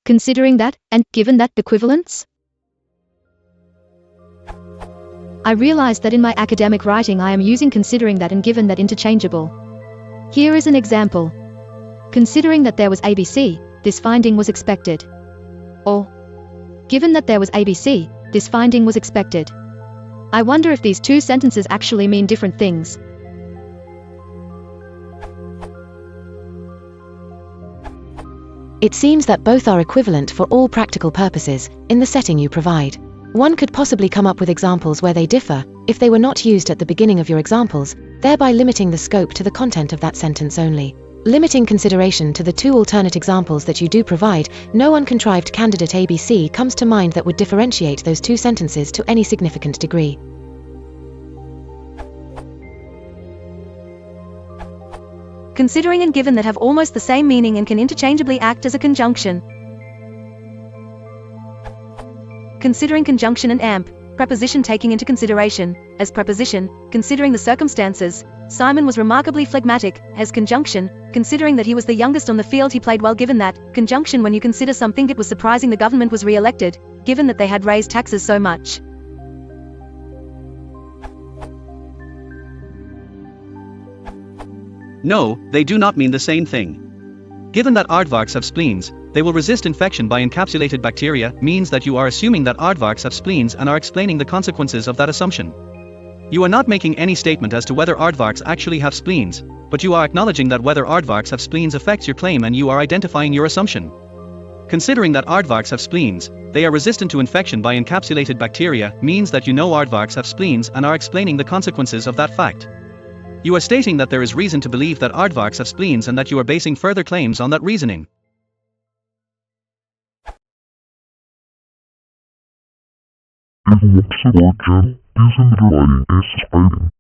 Considering that, and given that equivalence? I realize that in my academic writing I am using considering that and given that interchangeable. Here is an example. Considering that there was ABC, this finding was expected. Or, given that there was ABC, this finding was expected. I wonder if these two sentences actually mean different things. It seems that both are equivalent for all practical purposes, in the setting you provide. One could possibly come up with examples where they differ, if they were not used at the beginning of your examples, thereby limiting the scope to the content of that sentence only. Limiting consideration to the two alternate examples that you do provide, no uncontrived candidate ABC comes to mind that would differentiate those two sentences to any significant degree. Considering and given that have almost the same meaning and can interchangeably act as a conjunction. Considering conjunction and amp, preposition taking into consideration, as preposition, considering the circumstances, Simon was remarkably phlegmatic, as conjunction, considering that he was the youngest on the field he played well given that, conjunction when you consider something it was surprising the government was re-elected, given that they had raised taxes so much. No, they do not mean the same thing. Given that aardvarks have spleens, they will resist infection by encapsulated bacteria means that you are assuming that aardvarks have spleens and are explaining the consequences of that assumption. You are not making any statement as to whether aardvarks actually have spleens, but you are acknowledging that whether aardvarks have spleens affects your claim and you are identifying your assumption. Considering that aardvarks have spleens, they are resistant to infection by encapsulated bacteria means that you know aardvarks have spleens and are explaining the consequences of that fact. You are stating that there is reason to believe that aardvarks have spleens and that you are basing further claims on that reasoning. If you want to support channel, please consider liking and subscribing.